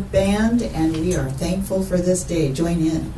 Band, and we are thankful for this day. Join in.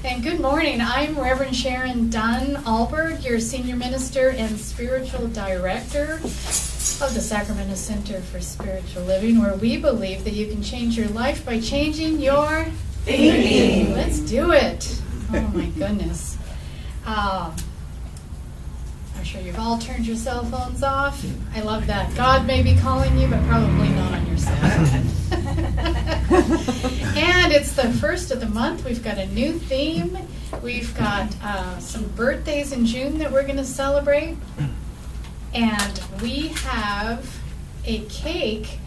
And good morning. I'm Reverend Sharon Dunn-Alberg, your Senior Minister and Spiritual Director of the Sacramento Center for Spiritual Living, where we believe that you can change your life by changing your thinking. Let's do it. Oh my goodness. I'm sure you've all turned your cell phones off. I love that. God may be calling you, but probably not on your cell phone. And it's the first of the month. We've got a new theme. We've got some birthdays in June that we're going to celebrate. And we have a cake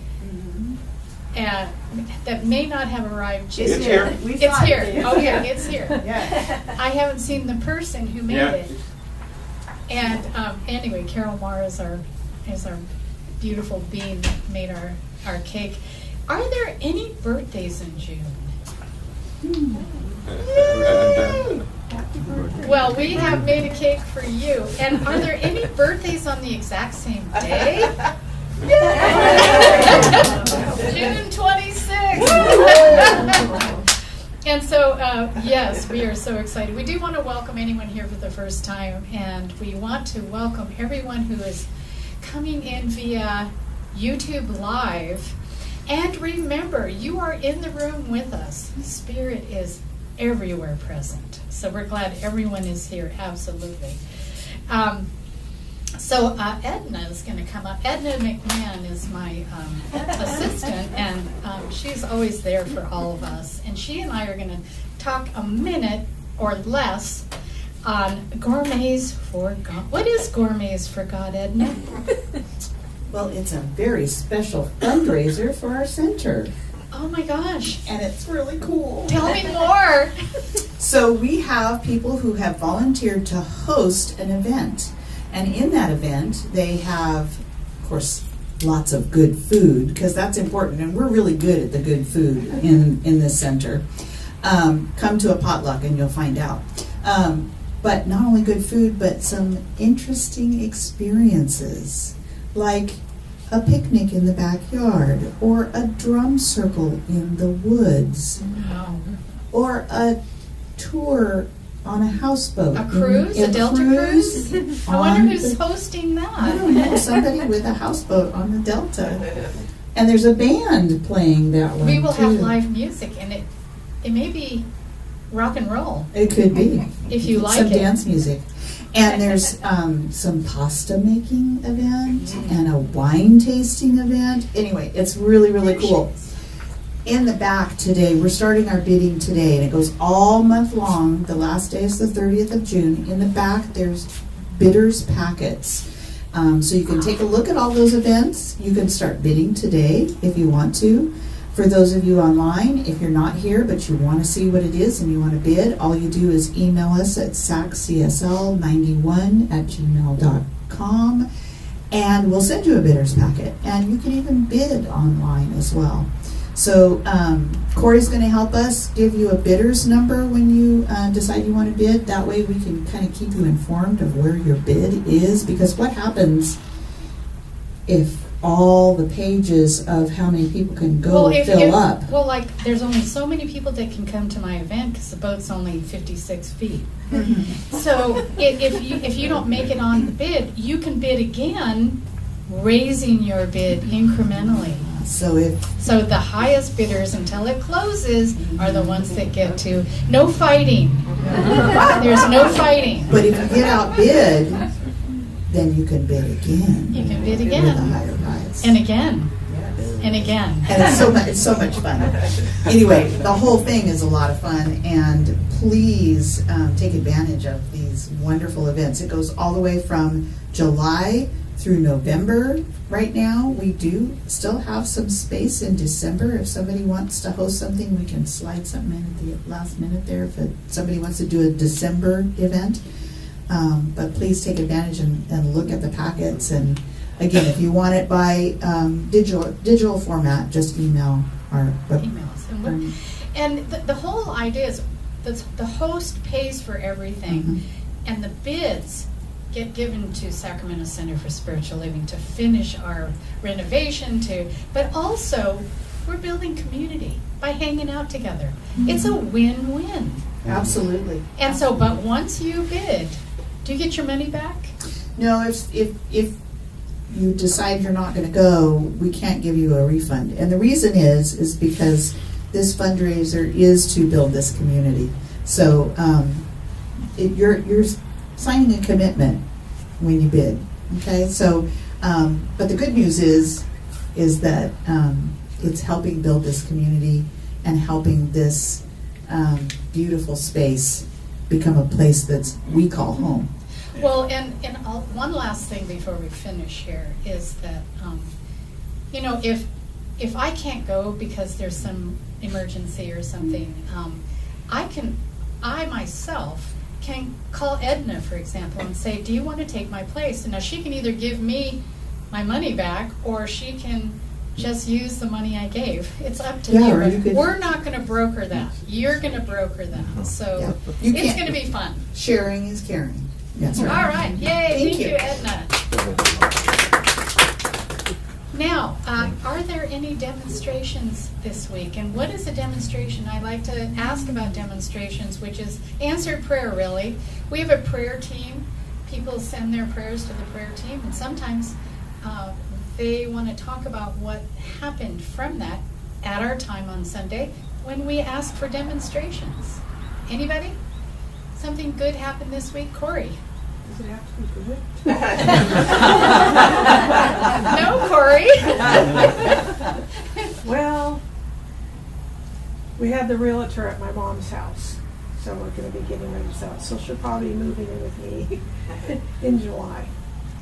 that may not have arrived just It's yet. here. It's here. Oh yeah, it's here. Yeah. I haven't seen the person who made it. And anyway, Carol Marr is our beautiful being that made our cake. Are there any birthdays in June? Well, we have made a cake for you. And are there any birthdays on the exact same day? June 26th. And so, yes, we are so excited. We do want to welcome anyone here for the first time, and we want to welcome everyone who is coming in via YouTube Live. And remember, you are in the room with us. Spirit is everywhere present. So we're glad everyone is here, absolutely. So Edna is going to come up. Edna McMahon is my assistant, and she's always there for all of us. And she and I are going to talk a minute or less on Gourmets for God. What is Gourmets for God, Edna? Well, it's a very special fundraiser for our center. Oh my gosh. And it's really cool. Tell me more. So we have people who have volunteered to host an event. And in that event, they have, of course, lots of good food, because that's important. And we're really good at the good food in this center. Come to a potluck and you'll find out. But not only good food, but some interesting experiences, like a picnic in the backyard, or a drum circle in the woods, Wow. or a tour on a houseboat. A cruise? A Delta cruise? I wonder who's hosting that. I don't know, somebody with a houseboat on the Delta. And there's a band playing that one. We will too. have live music, and it may be rock and roll. It could be. If you like some it. dance music. And there's some pasta making event and a wine tasting event. Anyway, it's really, really cool. In the back today, we're starting our bidding today, and it goes all month long. The last day is the 30th of June. In the back, there's bidders packets. So you can take a look at all those events. You can start bidding today if you want to. For those of you online, if you're not here but you want to see what it is and you want to bid, all you do is email us at saccsl91@gmail.com, and we'll send you a bidder's packet. And you can even bid online as well. So Corey's going to help us give you a bidder's number when you decide you want to bid. That way we can kind of keep you informed of where your bid is, because what happens if all the pages of how many people can go fill up? Well, like, there's only so many people that can come to my event because the boat's only 56 feet. So if you don't make it on the bid, you can bid again, raising your bid incrementally. So the highest bidders until it closes are the ones that get to. No fighting. There's no fighting. But if you get outbid, then you can bid again. You can bid With a again. higher price. And again. And again. And it's so much fun. Anyway, the whole thing is a lot of fun, and please take advantage of these wonderful events. It goes all the way from July through November. Right now, we do still have some space in December. If somebody wants to host something, we can slide something in at the last minute there if somebody wants to do a December event. But please take advantage and look at the packets. And again, if you want it by digital format, just email our Emails. And the whole idea is the host pays for everything, and the bids get given to Sacramento Center for Spiritual Living to finish our renovation, but also we're building community by hanging out together. It's a win-win. Absolutely. And so, but once you bid, do you get your money back? No, if you decide you're not going to go, we can't give you a refund. And the reason is because this fundraiser is to build this community. So you're signing a commitment when you bid. Okay, so but the good news is that it's helping build this community and helping this beautiful space become a place that's we call home. Well, and one last thing before we finish here is that if I can't go because there's some emergency or something, I myself can call Edna, for example, and say, do you want to take my place? And now she can either give me my money back, or she can just use the money I gave. It's up to you. But we're not going to broker that. You're going to broker that. So it's going to be fun. Sharing is caring. That's right. All right. Yay. Thank you, Edna. Now, are there any demonstrations this week? And what is a demonstration? I like to ask about demonstrations, which is answered prayer, really. We have a prayer team. People send their prayers to the prayer team, and sometimes they want to talk about what happened from that at our time on Sunday when we ask for demonstrations. Anybody? Something good happened this week? Corey? Does it have to be good? No, Corey. Well, we had the realtor at my mom's house, so we're going to be getting ready to sell it. So she'll probably be moving in with me in July.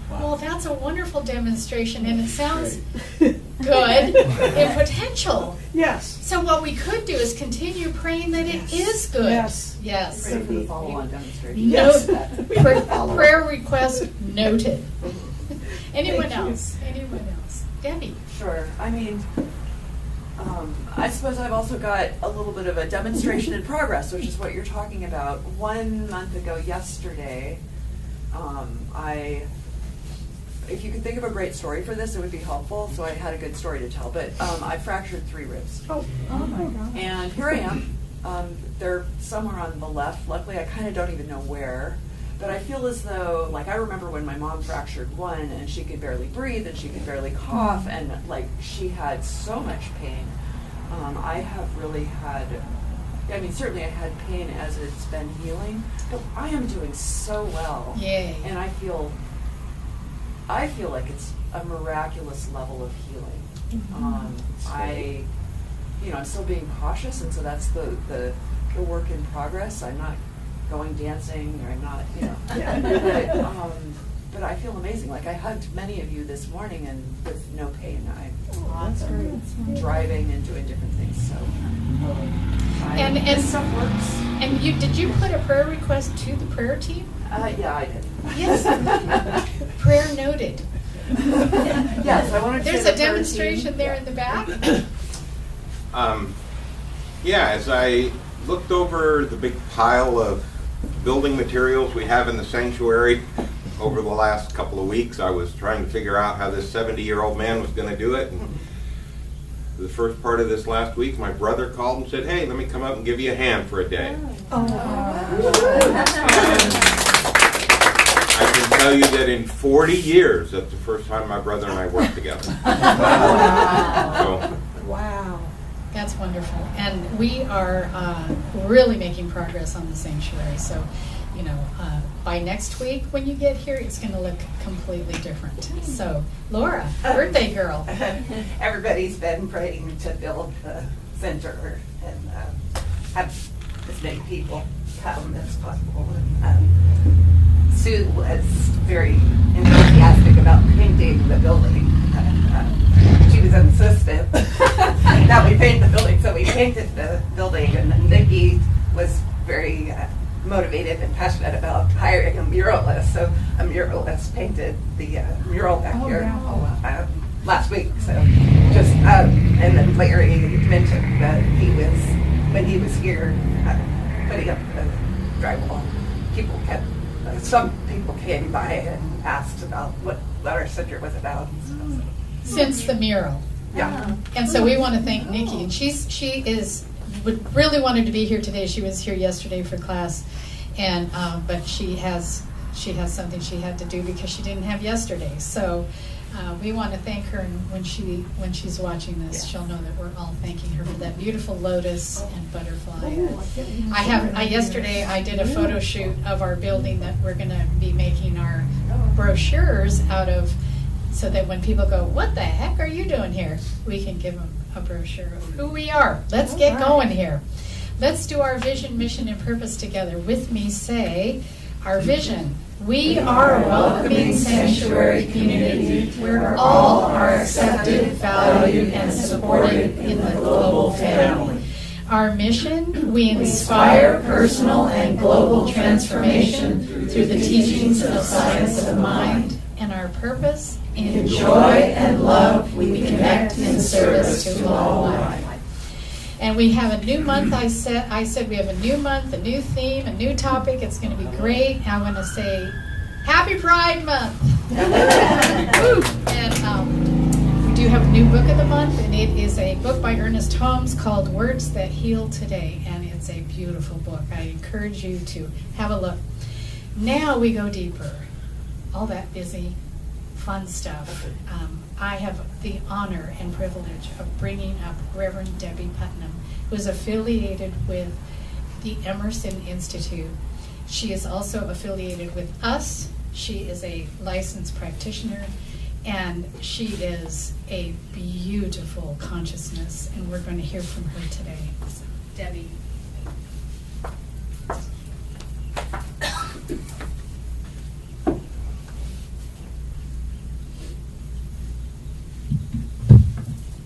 Well, that's a wonderful demonstration, and it sounds good and potential. Yes. So what we could do is continue praying that it is good. Yes. Yes. Ready for the follow-on demonstration. Yes. Prayer request noted. Anyone else? Anyone else? Debbie? Sure. I mean, I suppose I've also got a little bit of a demonstration in progress, which is what you're talking about. 1 month ago yesterday, if you could think of a great story for this, it would be helpful. So I had a good story to tell, but I fractured 3 ribs. Oh my God. And here I am, They're somewhere on the left. Luckily, I kind of don't even know where. But I feel as though, like, I remember when my mom fractured one and she could barely breathe and she could barely cough and, like, she had so much pain. I have really had, I mean, certainly I had pain as it's been healing, but I am doing so well. Yay. And I feel like it's a miraculous level of healing. I'm still being cautious, and so that's the work in progress. I'm not going dancing, or I'm not, but I feel amazing. Like, I hugged many of you this morning and with no pain. I'm driving and doing different things, so And this stuff works. And did you put a prayer request to the prayer team? Yeah, I did. Yes. Prayer noted. Yes, I wanted to There's say a the prayer demonstration team. there in the back. As I looked over the big pile of building materials we have in the sanctuary over the last couple of weeks, I was trying to figure out how this 70-year-old man was going to do it. And the first part of this last week, my brother called and said, "Hey, let me come up and give you a hand for a day." I can tell you that in 40 years, that's the first time my brother and I worked together. Wow. That's wonderful. And we are really making progress on the sanctuary. So, by next week when you get here, it's going to look completely different. So, Laura, birthday girl. Everybody's been praying to build the center and have as many people come as possible. And Sue was very enthusiastic about painting the building. She was insistent that we paint the building, so we painted the building. And then Nikki was very motivated and passionate about hiring a muralist, so a muralist painted the mural back here last week. So just and then Larry mentioned that when he was here putting up the drywall, some people came by and asked about what our center was about. Since the mural. Yeah. And so we want to thank Nikki, and she really wanted to be here today. She was here yesterday for class, and but she has something she had to do because she didn't have yesterday. So we want to thank her, and when she's watching this, she'll know that we're all thanking her for that beautiful lotus and butterfly. Yesterday I did a photo shoot of our building that we're going to be making our brochures out of, so that when people go, "What the heck are you doing here?" we can give them a brochure of who we are. Let's get going here. Let's do our vision, mission, and purpose together. With me, say our vision. We are a welcoming sanctuary community where all are accepted, valued, and supported in the global family. Our mission, we inspire personal and global transformation through the teachings of science of mind. And our purpose, in joy and love, we connect in service to all life. And we have a new month. I said we have a new month, a new theme, a new topic. It's going to be great. I want to say Happy Pride Month. And we do have a new book of the month, and it is a book by Ernest Holmes called Words That Heal Today. And it's a beautiful book. I encourage you to have a look. Now we go deeper. All that busy, fun stuff. I have the honor and privilege of bringing up Reverend Debbie Putnam, who is affiliated with the Emerson Institute. She is also affiliated with us. She is a licensed practitioner, and she is a beautiful consciousness, and we're going to hear from her today. So, Debbie.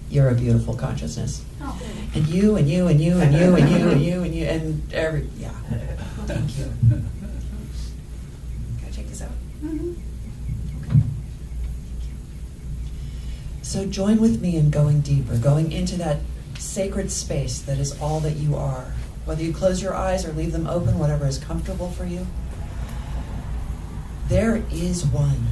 You're a beautiful consciousness. Oh. And you, and you, and you, and you, and you, and you, and you, and every, yeah. Thank you. Can I check this out? Mm-hmm. Okay. So join with me in going deeper, going into that sacred space that is all that you are. Whether you close your eyes or leave them open, whatever is comfortable for you. There is one.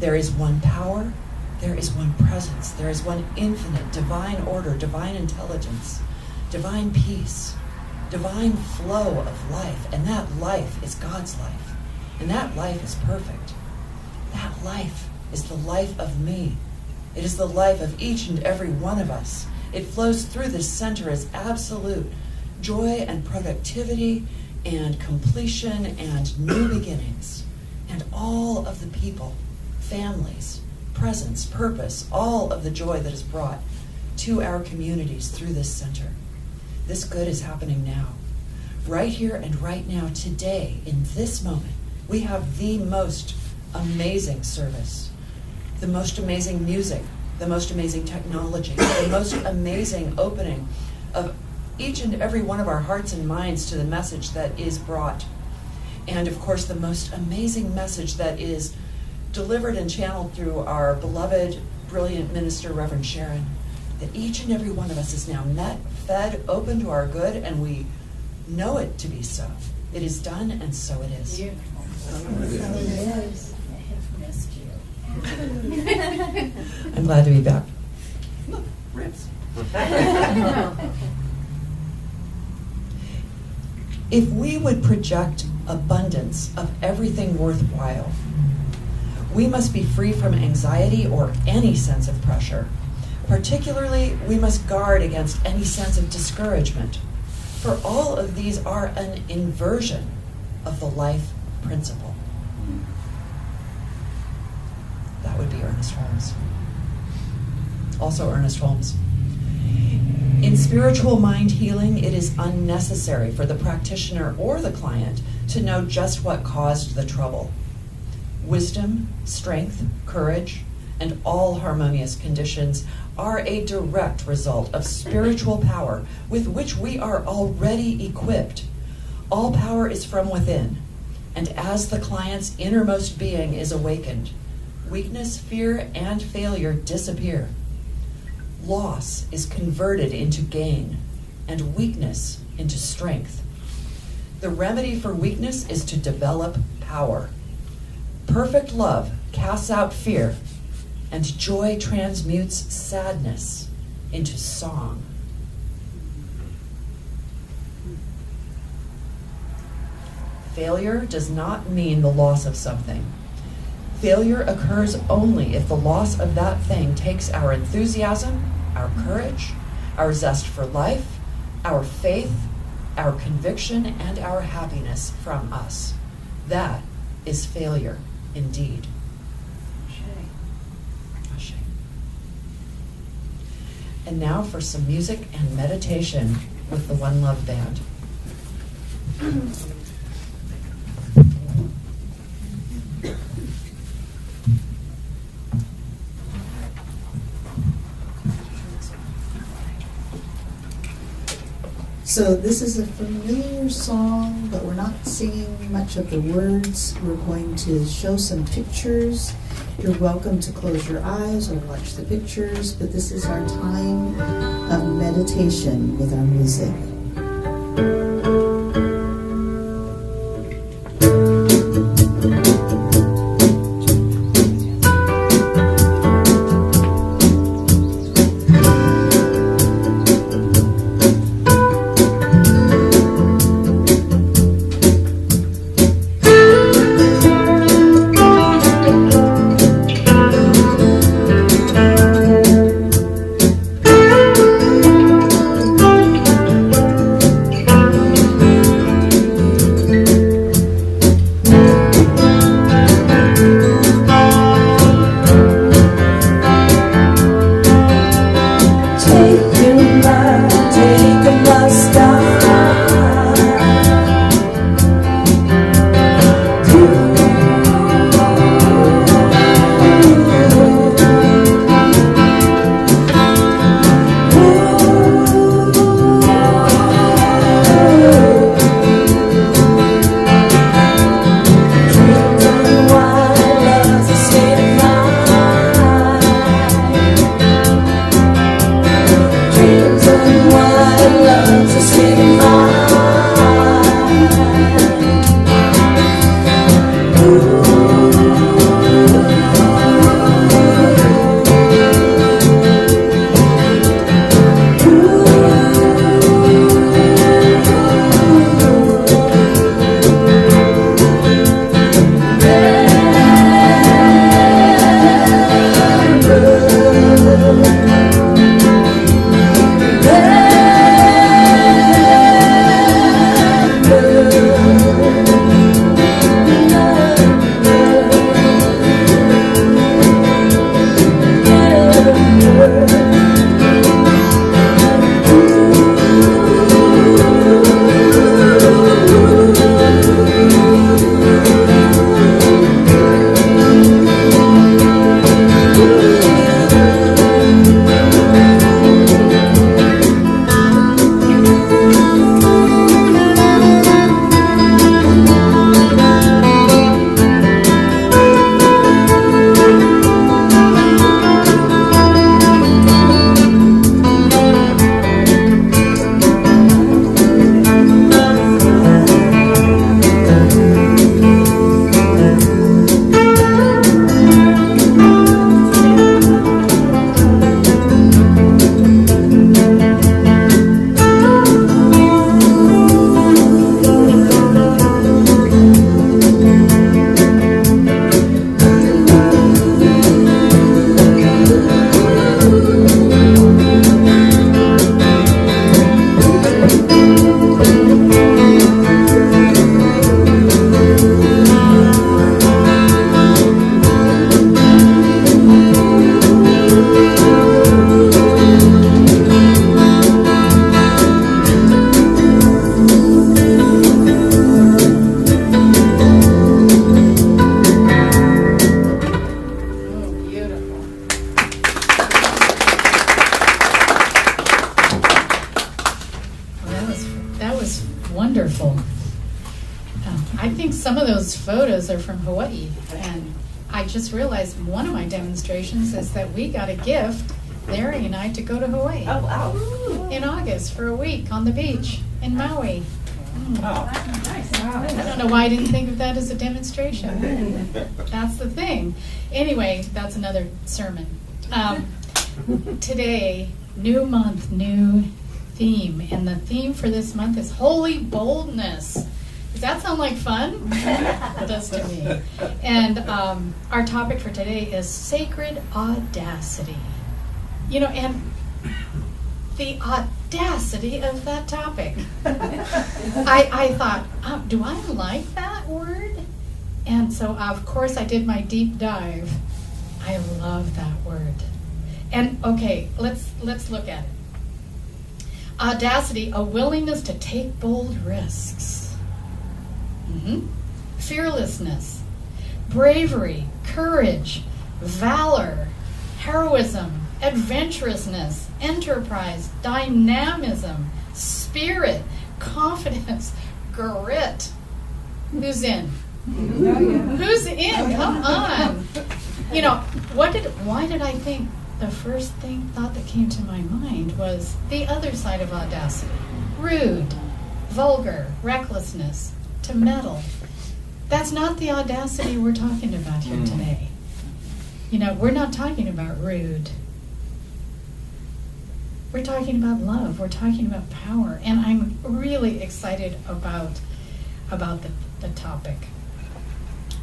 There is one power. There is one presence. There is one infinite, divine order, divine intelligence, divine peace. divine flow of life, and that life is God's life, and that life is perfect. That life is the life of me. It is the life of each and every one of us. It flows through this center as absolute joy and productivity and completion and new beginnings. And all of the people, families, presence, purpose, all of the joy that is brought to our communities through this center. This good is happening now. Right here and right now, today, in this moment, we have the most amazing service, the most amazing music, the most amazing technology, the most amazing opening of each and every one of our hearts and minds to the message that is brought. And of course, the most amazing message that is delivered and channeled through our beloved, brilliant minister, Reverend Sharon, that each and every one of us is now met, fed, open to our good, and we know it to be so. It is done, and so it is. Beautiful. I have missed you. I'm glad to be back. Look, ribs. If we would project abundance of everything worthwhile, we must be free from anxiety or any sense of pressure. Particularly, we must guard against any sense of discouragement, for all of these are an inversion of the life principle. That would be Ernest Holmes. Also Ernest Holmes. In spiritual mind healing, it is unnecessary for the practitioner or the client to know just what caused the trouble. Wisdom, strength, courage, and all harmonious conditions are a direct result of spiritual power with which we are already equipped. All power is from within, and as the client's innermost being is awakened, weakness, fear, and failure disappear. Loss is converted into gain, and weakness into strength. The remedy for weakness is to develop power. Perfect love casts out fear, and joy transmutes sadness into song. Failure does not mean the loss of something. Failure occurs only if the loss of that thing takes our enthusiasm, our courage, our zest for life, our faith, our conviction, and our happiness from us. That is failure indeed. Ashe. And now for some music and meditation with the One Love Band. So this is a familiar song, but we're not singing much of the words. We're going to show some pictures. You're welcome to close your eyes or watch the pictures, but this is our time of meditation with our music. I think some of those photos are from Hawaii. And I just realized one of my demonstrations is that we got a gift, Larry and I, to go to Hawaii Oh, wow. in August for a week on the beach in Maui. I don't know why I didn't think of that as a demonstration. That's the thing. Anyway, that's another sermon. Today, new month, new theme. And the theme for this month is Holy Boldness. Does that sound like fun? It does to me. And our topic for today is Sacred Audacity. You know, and the audacity of that topic. I thought, do I like that word? And so, of course, I did my deep dive. I love that word. And okay, let's look at it. Audacity, a willingness to take bold risks. Fearlessness, bravery, courage, valor, heroism, adventurousness, enterprise, dynamism, spirit, confidence, grit. Who's in? Who's in? Come on. You know, why did I think the first thought that came to my mind was the other side of audacity. Rude, vulgar, recklessness, to meddle. That's not the audacity we're talking about here today. You know, we're not talking about rude. We're talking about love. We're talking about power. And I'm really excited about the topic.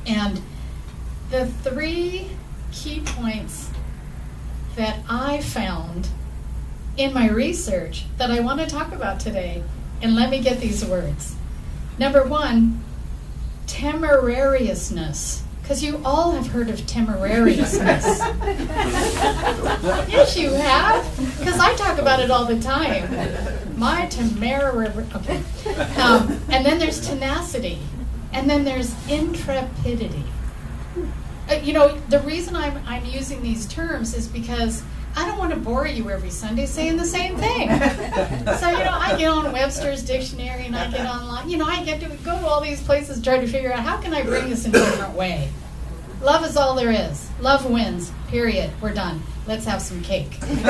And the 3 key points that I found in my research that I want to talk about today, and let me get these words. Number 1, temerariousness. Because you all have heard of temerariousness. Yes, you have. Because I talk about it all the time. My temerarious. Okay. And then there's tenacity. And then there's intrepidity. You know, the reason I'm using these terms is because I don't want to bore you every Sunday saying the same thing. So, you know, I get on Webster's Dictionary and I get online. You know, I get to go to all these places trying to figure out how can I bring this in a different way. Love is all there is. Love wins. Period. We're done. Let's have some cake. That's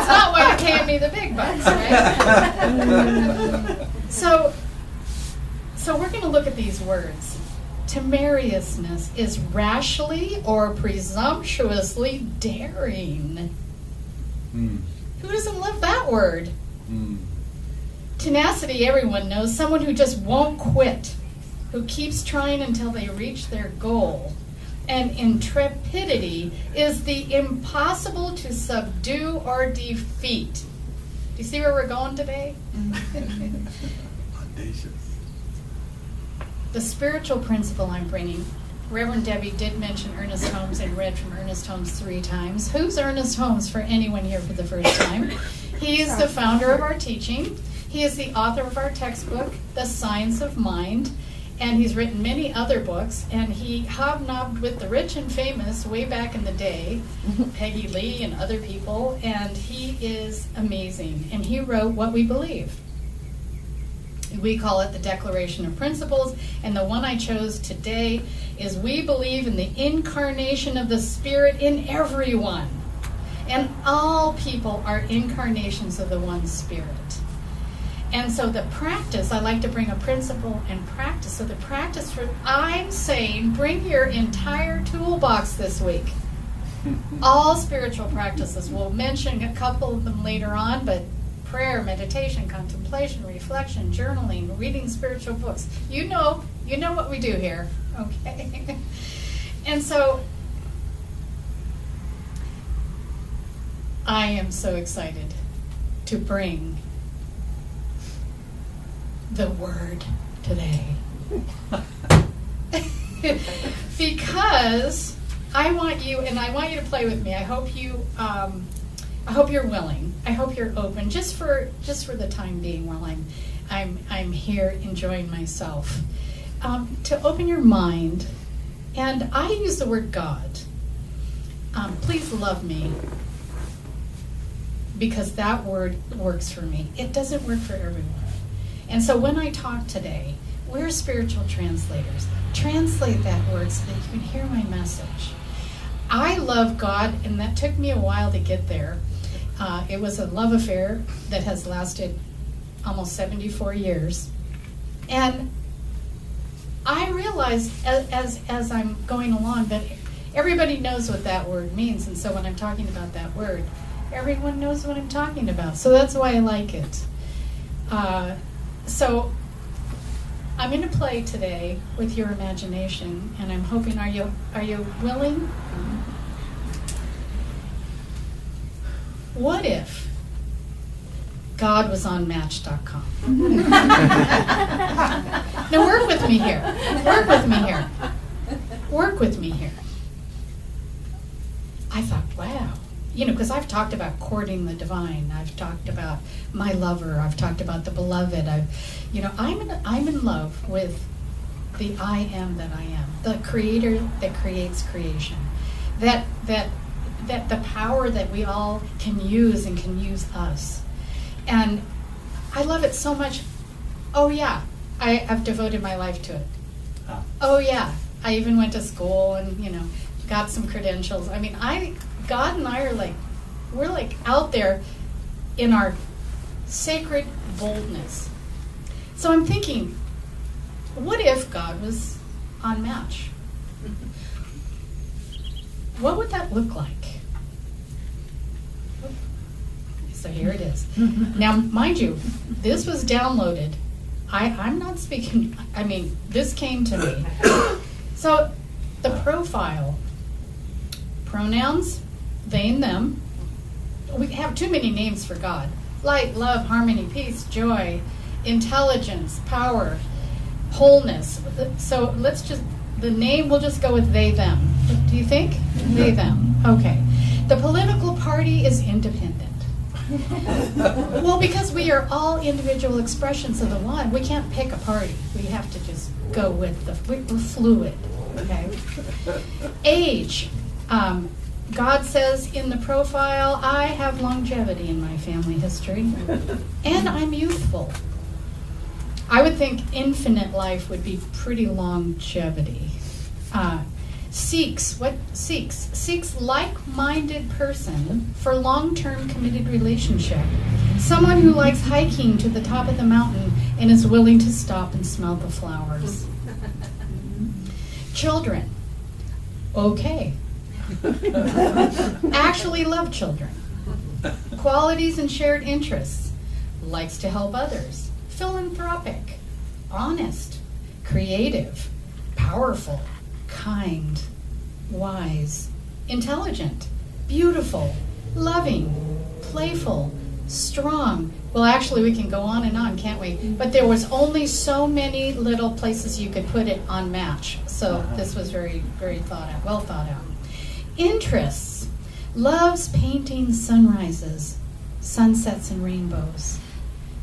not why you're paying me the big bucks, right? So we're going to look at these words. Temerariousness is rashly or presumptuously daring. Who doesn't love that word? Tenacity, everyone knows. Someone who just won't quit, who keeps trying until they reach their goal. And intrepidity is the impossible to subdue or defeat. Do you see where we're going today? Audacious. The spiritual principle I'm bringing, Reverend Debbie did mention Ernest Holmes and read from Ernest Holmes 3 times. Who's Ernest Holmes for anyone here for the first time? He is the founder of our teaching. He is the author of our textbook, The Science of Mind, and he's written many other books, and he hobnobbed with the rich and famous way back in the day, Peggy Lee and other people, and he is amazing. And he wrote What We Believe. We call it the Declaration of Principles, and the one I chose today is we believe in the incarnation of the Spirit in everyone. And all people are incarnations of the one Spirit. And so the practice, I like to bring a principle and practice. So the practice I'm saying, bring your entire toolbox this week. All spiritual practices. We'll mention a couple of them later on, but prayer, meditation, contemplation, reflection, journaling, reading spiritual books. You know what we do here, okay? And so I am so excited to bring the word today. Because I want you to play with me. I hope you're willing. I hope you're open, just for the time being while I'm here enjoying myself. To open your mind, and I use the word God. Please love me, because that word works for me. It doesn't work for everyone. And so when I talk today, we're spiritual translators. Translate that word so that you can hear my message. I love God, and that took me a while to get there. It was a love affair that has lasted almost 74 years. And I realized as I'm going along that everybody knows what that word means. And so when I'm talking about that word, everyone knows what I'm talking about. So that's why I like it. So I'm going to play today with your imagination, and I'm hoping, are you willing? What if God was on Match.com? Now work with me here. Work with me here. Work with me here. I thought, wow. Because I've talked about courting the divine. I've talked about my lover. I've talked about the beloved. I'm in love with the I am that I am, the creator that creates creation. That the power that we all can use and can use us. And I love it so much. Oh yeah, I've devoted my life to it. Oh yeah, I even went to school and got some credentials. I mean, God and I are we're out there in our sacred boldness. So I'm thinking, what if God was on Match? What would that look like? So here it is. Now, mind you, this was downloaded. I'm not speaking, this came to me. So the profile, pronouns, they and them. We have too many names for God. Light, love, harmony, peace, joy, intelligence, power, wholeness. So the name, we'll just go with they, them. Do you think? They, them. Okay. The political party is independent. Well, because we are all individual expressions of the one, we can't pick a party. We have to just go with we're fluid. Okay. Age. God says in the profile, I have longevity in my family history, and I'm youthful. I would think infinite life would be pretty longevity. Seeks like-minded person for long-term committed relationship. Someone who likes hiking to the top of the mountain and is willing to stop and smell the flowers. Children. Okay. Actually love children. Qualities and shared interests. Likes to help others. Philanthropic. Honest. Creative. Powerful. Kind. Wise. Intelligent. Beautiful. Loving. Playful. Strong. Well, actually, we can go on and on, can't we? But there was only so many little places you could put it on Match. So this was very, very well thought out. Interests. Loves painting sunrises, sunsets and rainbows.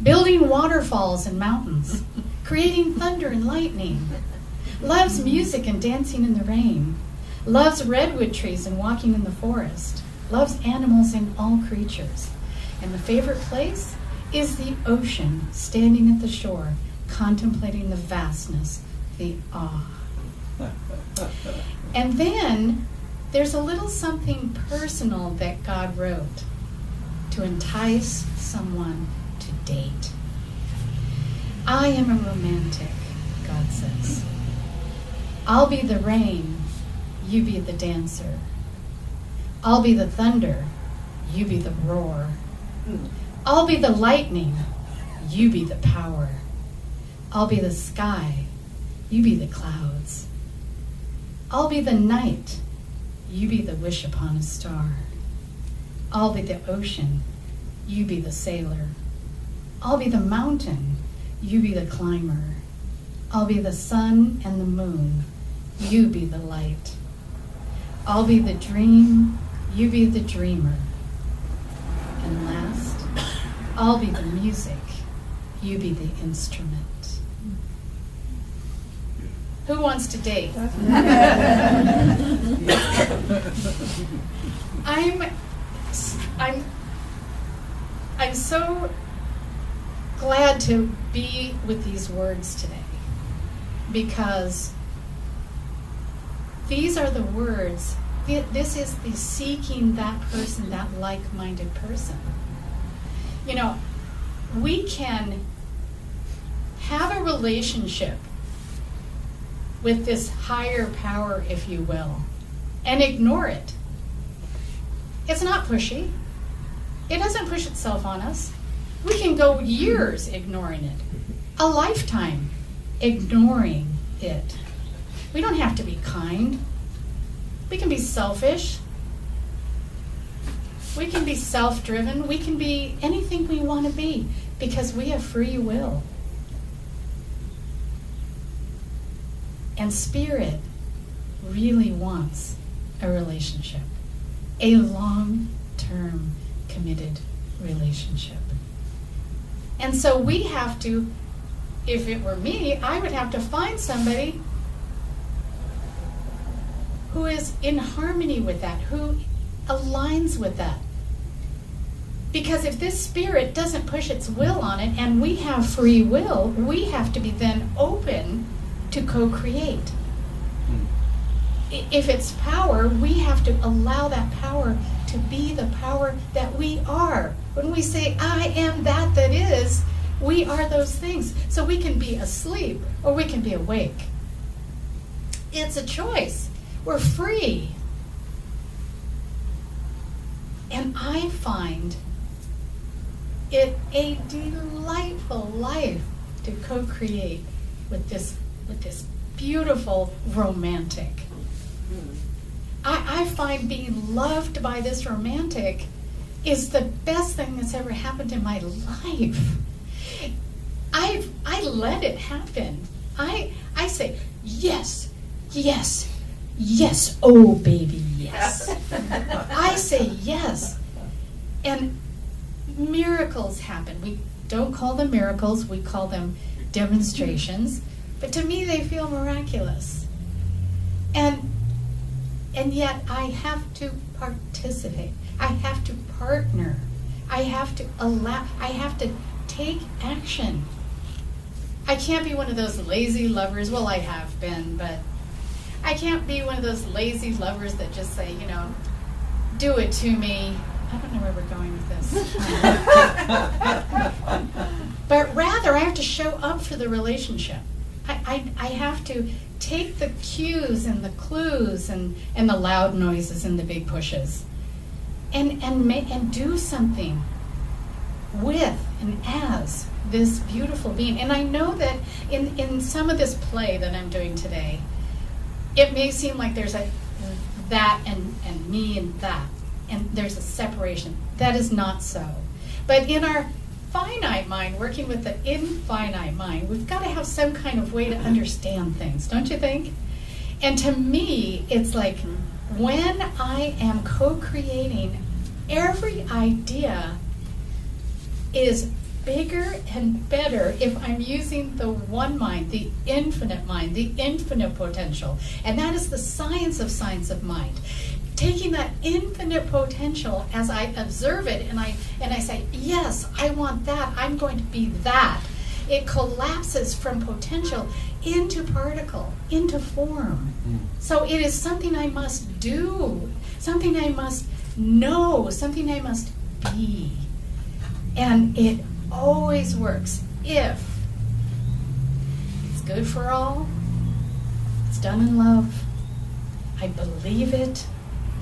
Building waterfalls and mountains. Creating thunder and lightning. Loves music and dancing in the rain. Loves redwood trees and walking in the forest. Loves animals and all creatures. And the favorite place is the ocean, standing at the shore, contemplating the vastness, the awe. And then there's a little something personal that God wrote to entice someone to date. I am a romantic, God says. I'll be the rain, you be the dancer. I'll be the thunder, you be the roar. I'll be the lightning, you be the power. I'll be the sky, you be the clouds. I'll be the night, you be the wish upon a star. I'll be the ocean, you be the sailor. I'll be the mountain, you be the climber. I'll be the sun and the moon, you be the light. I'll be the dream, you be the dreamer. And last, I'll be the music, you be the instrument. Who wants to date? I'm so glad to be with these words today, because these are the words. This is the seeking that person, that like-minded person. You know, we can have a relationship with this higher power, if you will, and ignore it. It's not pushy. It doesn't push itself on us. We can go years ignoring it, a lifetime ignoring it. We don't have to be kind. We can be selfish. We can be self-driven. We can be anything we want to be because we have free will. And Spirit really wants a relationship, a long-term committed relationship. And so we have to, if it were me, I would have to find somebody who is in harmony with that, who aligns with that. Because if this Spirit doesn't push its will on it, and we have free will, we have to be then open to co-create. If it's power, we have to allow that power to be the power that we are. When we say, I am that that is, we are those things. So we can be asleep or we can be awake. It's a choice. We're free. And I find it a delightful life to co-create with this beautiful romantic. I find being loved by this romantic is the best thing that's ever happened in my life. I let it happen. I say, yes, yes, yes, oh baby, yes. I say yes. And miracles happen. We don't call them miracles, we call them demonstrations. But to me, they feel miraculous. And yet, I have to participate. I have to partner. I have to take action. I can't be one of those lazy lovers. Well, I have been, but I can't be one of those lazy lovers that just say, you know, do it to me. I don't know where we're going with this. But rather, I have to show up for the relationship. I have to take the cues and the clues and the loud noises and the big pushes and do something with and as this beautiful being. And I know that in some of this play that I'm doing today, it may seem like there's a that and me and that, and there's a separation. That is not so. But in our finite mind, working with the infinite mind, we've got to have some kind of way to understand things, don't you think? And to me, it's like when I am co-creating, every idea is bigger and better if I'm using the one mind, the infinite potential. And that is the science of mind. Taking that infinite potential as I observe it and I say, yes, I want that, I'm going to be that. It collapses from potential into particle, into form. So it is something I must do, something I must know, something I must be. And it always works if it's good for all, it's done in love, I believe it,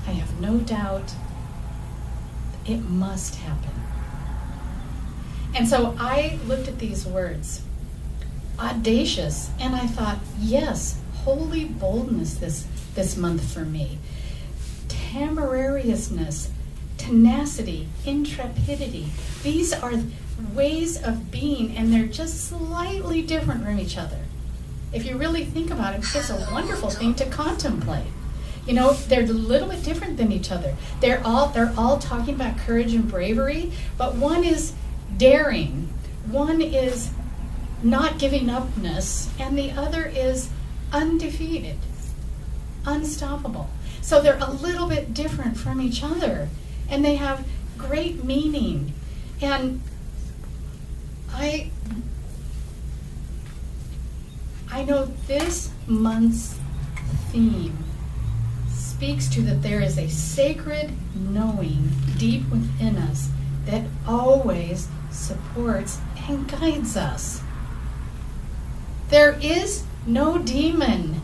I have no doubt, it must happen. And so I looked at these words, audacious, and I thought, yes, holy boldness this month for me. Temerariousness, tenacity, intrepidity. These are ways of being, and they're just slightly different from each other. If you really think about it, it's a wonderful thing to contemplate. You know, they're a little bit different than each other. They're all talking about courage and bravery, but one is daring, one is not giving upness, and the other is undefeated, unstoppable. So they're a little bit different from each other, and they have great meaning. And I know this month's theme speaks to that there is a sacred knowing deep within us that always supports and guides us. There is no demon.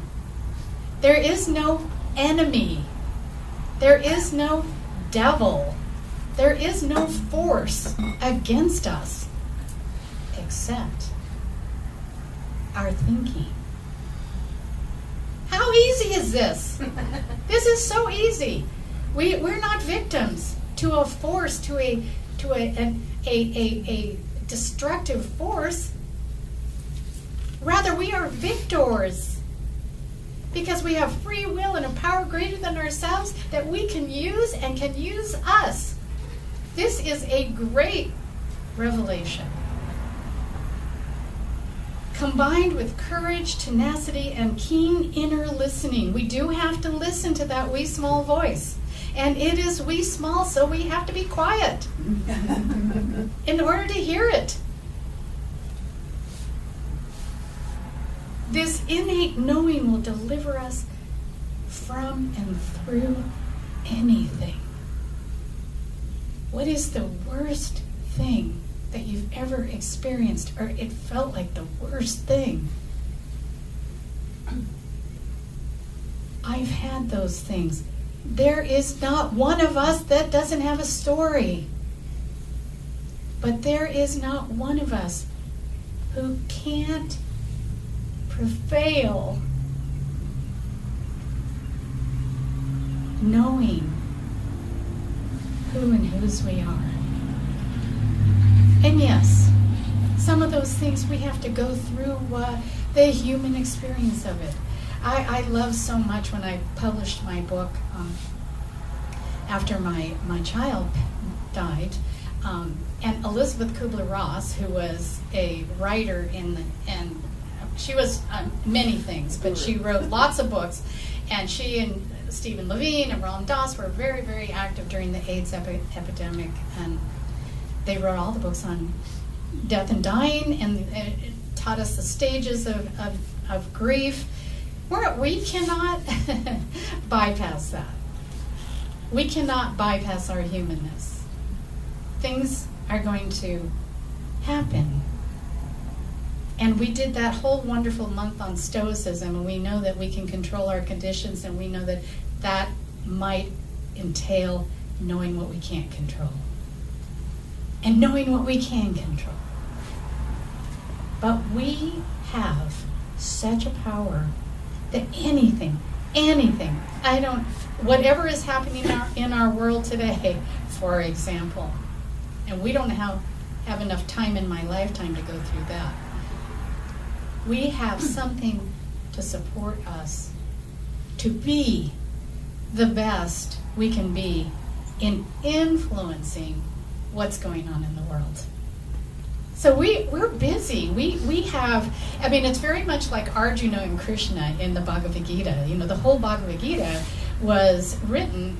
There is no enemy. There is no devil. There is no force against us except our thinking. How easy is this? This is so easy. We're not victims to a force, to a destructive force. Rather, we are victors because we have free will and a power greater than ourselves that we can use and can use us. This is a great revelation. Combined with courage, tenacity, and keen inner listening. We do have to listen to that wee small voice. And it is wee small, so we have to be quiet in order to hear it. This innate knowing will deliver us from and through anything. What is the worst thing that you've ever experienced, or it felt like the worst thing? I've had those things. There is not one of us that doesn't have a story. But there is not one of us who can't prevail knowing who and whose we are. And yes, some of those things we have to go through the human experience of it. I love so much when I published my book after my child died, and Elizabeth Kubler-Ross, who was a writer and she was many things, but she wrote lots of books, and she and Stephen Levine and Ram Dass were very, very active during the AIDS epidemic, and they wrote all the books on death and dying, and it taught us the stages of grief. We cannot bypass that. We cannot bypass our humanness. Things are going to happen. And we did that whole wonderful month on Stoicism, and we know that we can control our conditions, and we know that that might entail knowing what we can't control and knowing what we can control. But we have such a power that anything, whatever is happening in our world today, for example, and we don't have enough time in my lifetime to go through that. We have something to support us to be the best we can be in influencing what's going on in the world. So we're busy. We have, it's very much like Arjuna and Krishna in the Bhagavad Gita. The whole Bhagavad Gita was written,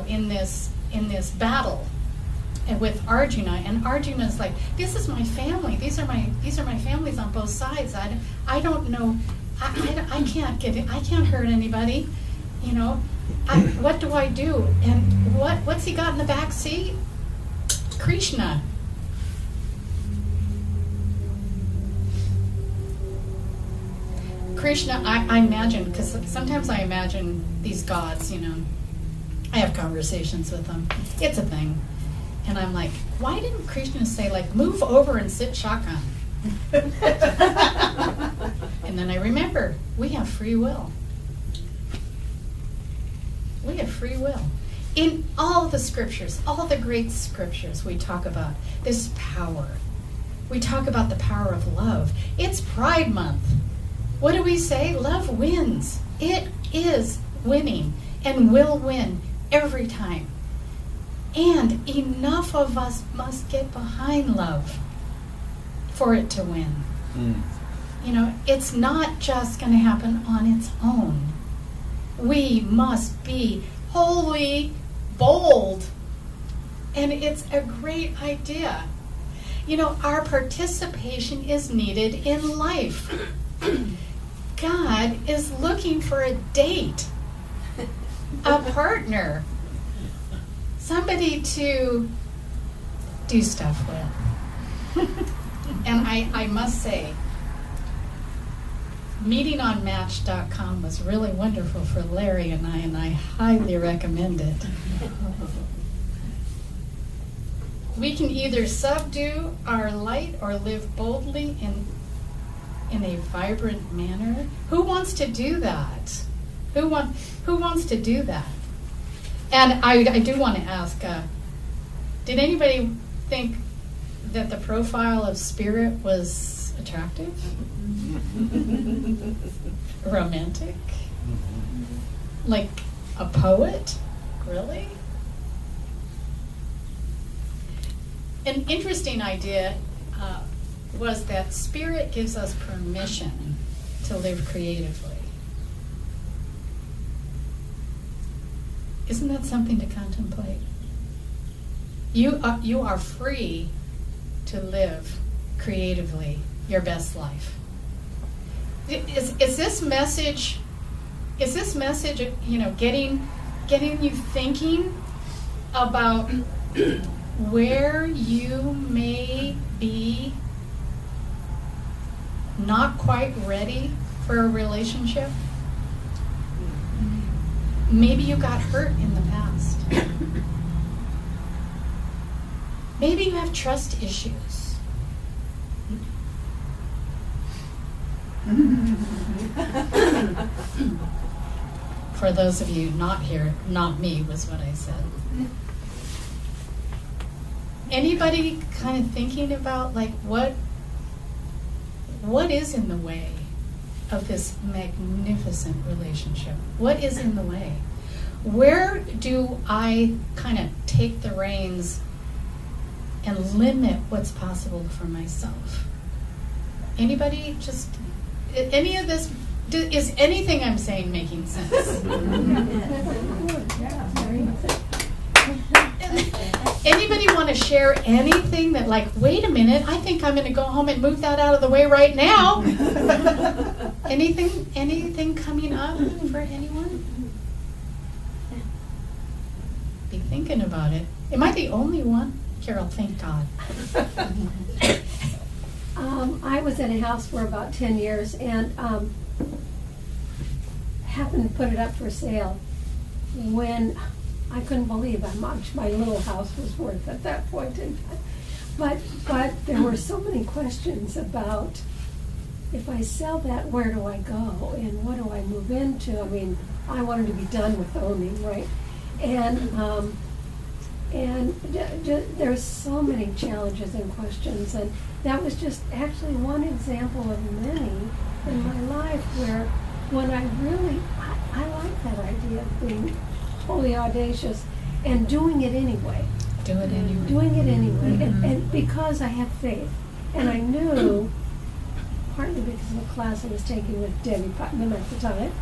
in this battle with Arjuna, and Arjuna's like, this is my family. These are my families on both sides. I don't know. I can't get it. I can't hurt anybody. What do I do? And what's he got in the back seat? Krishna. Krishna, I imagine, because sometimes I imagine these gods, I have conversations with them. It's a thing. And I'm like, why didn't Krishna say, move over and sit shotgun? And then I remember, we have free will. We have free will. In all the scriptures, all the great scriptures, we talk about this power. We talk about the power of love. It's Pride Month. What do we say? Love wins. It is winning and will win every time. And enough of us must get behind love for it to win. It's not just going to happen on its own. We must be wholly bold. And it's a great idea. You know, our participation is needed in life. God is looking for a date, a partner, somebody to do stuff with. And I must say, meeting on Match.com was really wonderful for Larry and I highly recommend it. We can either subdue our light or live boldly in a vibrant manner. Who wants to do that? Who wants to do that? And I do want to ask, did anybody think that the profile of Spirit was attractive? Romantic? Like a poet? Really? An interesting idea was that Spirit gives us permission to live creatively. Isn't that something to contemplate? You are free to live creatively your best life. Is this message, you know, getting you thinking about where you may be not quite ready for a relationship? Maybe you got hurt in the past. Maybe you have trust issues. For those of you not here, not me was what I said. Anybody kind of thinking about like what is in the way of this magnificent relationship? What is in the way? Where do I kind of take the reins and limit what's possible for myself? Anybody just, any of this, is anything I'm saying making sense? Anybody want to share anything that like, wait a minute, I think I'm going to go home and move that out of the way right now? Anything coming up for anyone? Be thinking about it. Am I the only one? Carol, thank God. I was in a house for about 10 years and happened to put it up for sale when I couldn't believe how much my little house was worth at that point in time. But there were so many questions about, if I sell that, where do I go and what do I move into? I mean, I wanted to be done with owning, right? And there's so many challenges and questions, and that was just actually one example of many in my life where when I like that idea of being fully audacious and doing it anyway. Do it anyway. Doing it anyway, and because I have faith, and I knew, partly because of a class I was taking with Debbie Putnam at the time,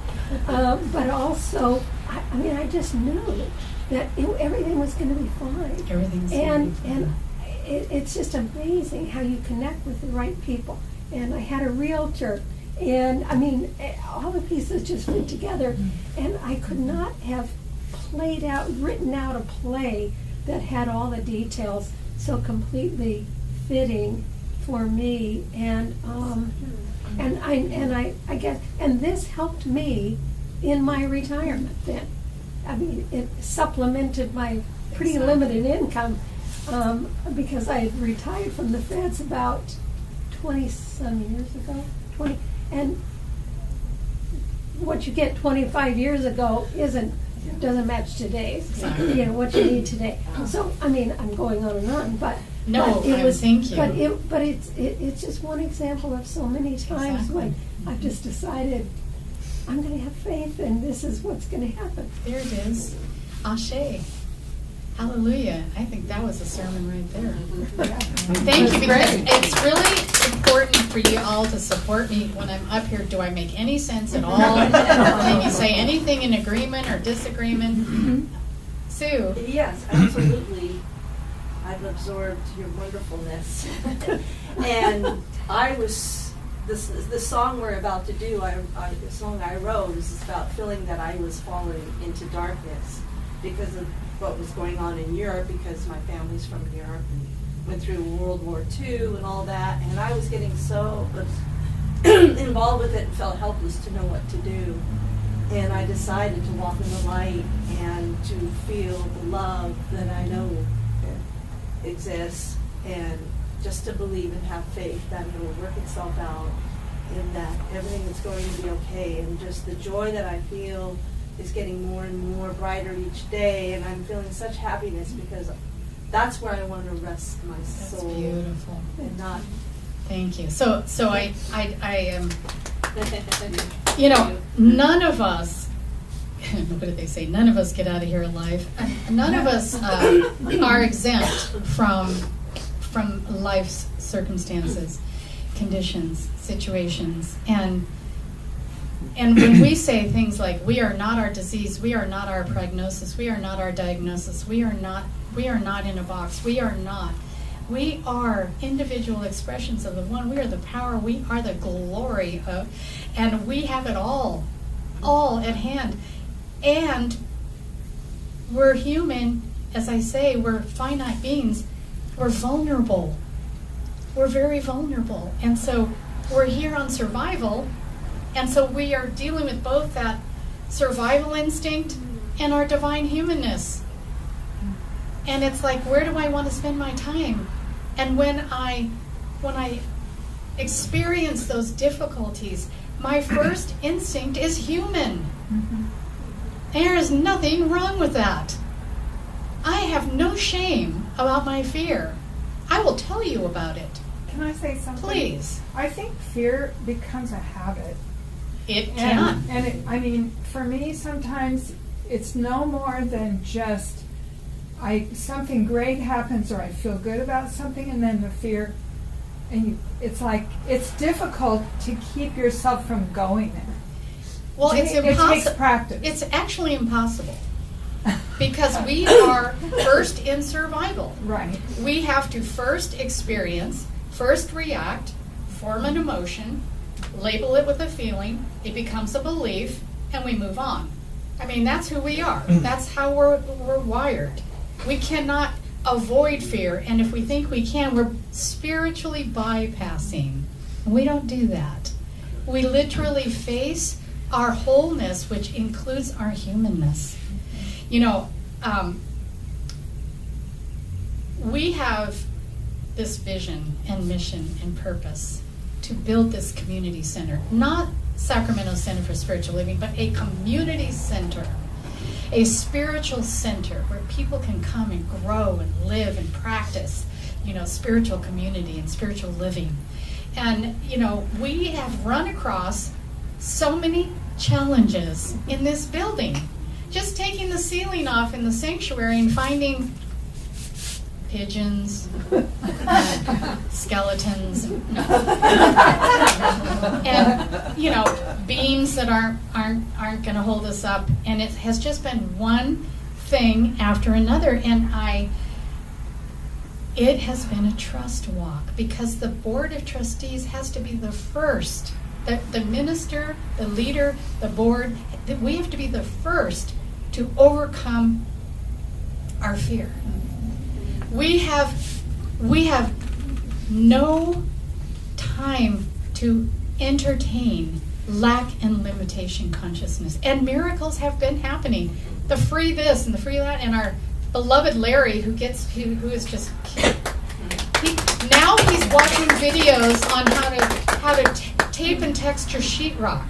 but also, I just knew that everything was going to be fine. Everything's going to be fine. And it's just amazing how you connect with the right people. And I had a realtor, and all the pieces just fit together, and I could not have written out a play that had all the details so completely fitting for me. And I guess, and this helped me in my retirement then. It supplemented my pretty limited income because I had retired from the feds about 20-some years ago. And what you get 25 years ago doesn't match today's. What you need today. So I'm going on and on, but thank you. But it's just one example of so many times when I've just decided I'm going to have faith, and this is what's going to happen. There it is. Ashe. Hallelujah. I think that was a sermon right there. Thank you, because it's really important for you all to support me when I'm up here. Do I make any sense at all? Can you say anything in agreement or disagreement? Sue? Yes, absolutely. I've absorbed your wonderfulness. And I was, this song we're about to do, the song I wrote is about feeling that I was falling into darkness because of what was going on in Europe, because my family's from Europe and went through World War II and all that, and I was getting so involved with it and felt helpless to know what to do. And I decided to walk in the light and to feel the love that I know exists, and just to believe and have faith that it will work itself out and that everything is going to be okay. And just the joy that I feel is getting more and more brighter each day, and I'm feeling such happiness because that's where I want to rest my soul. That's beautiful. And not. Thank you. So I am. You know, none of us. What did they say? None of us get out of here alive. None of us are exempt from life's circumstances, conditions, situations, and when we say things like we are not our disease, we are not our prognosis, we are not our diagnosis, we are not in a box, we are not. We are individual expressions of the one. We are the power. We are the glory of, and we have it all at hand. And we're human, as I say, we're finite beings. We're vulnerable. We're very vulnerable. And so we're here on survival. And so we are dealing with both that survival instinct and our divine humanness. And it's like, where do I want to spend my time? And when I experience those difficulties, my first instinct is human. Mm-hmm. There is nothing wrong with that. I have no shame about my fear. I will tell you about it. Can I say something? Please. I think fear becomes a habit. It can. And for me, sometimes it's no more than just something great happens or I feel good about something, and then the fear, and it's like it's difficult to keep yourself from going there. Well, it's impossible. It takes practice. It's actually impossible because we are first in survival. Right. We have to first experience, first react, form an emotion, label it with a feeling, it becomes a belief, and we move on. I mean, that's who we are. That's how we're wired. We cannot avoid fear, and if we think we can, we're spiritually bypassing. We don't do that. We literally face our wholeness, which includes our humanness. You know, we have this vision and mission and purpose to build this community center, not Sacramento Center for Spiritual Living, but a community center, a spiritual center where people can come and grow and live and practice, spiritual community and spiritual living. And, we have run across so many challenges in this building. Just taking the ceiling off in the sanctuary and finding pigeons, skeletons, and beams that aren't going to hold us up. And it has just been one thing after another. And it has been a trust walk because the board of trustees has to be the first. The minister, the leader, the board, we have to be the first to overcome our fear. We have no time to entertain lack and limitation consciousness. And miracles have been happening. The free this and the free that, and our beloved Larry, who is just now he's watching videos on how to tape and texture sheetrock.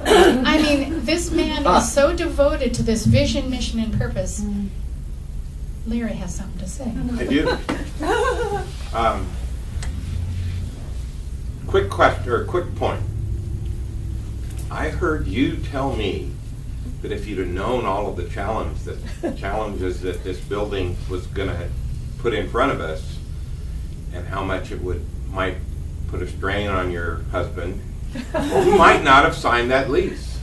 I mean, this man is so devoted to this vision, mission, and purpose. Larry has something to say. I do. Quick question, or quick point. I heard you tell me that if you'd have known all of the challenges that this building was going to put in front of us, and how much it might put a strain on your husband, you might not have signed that lease.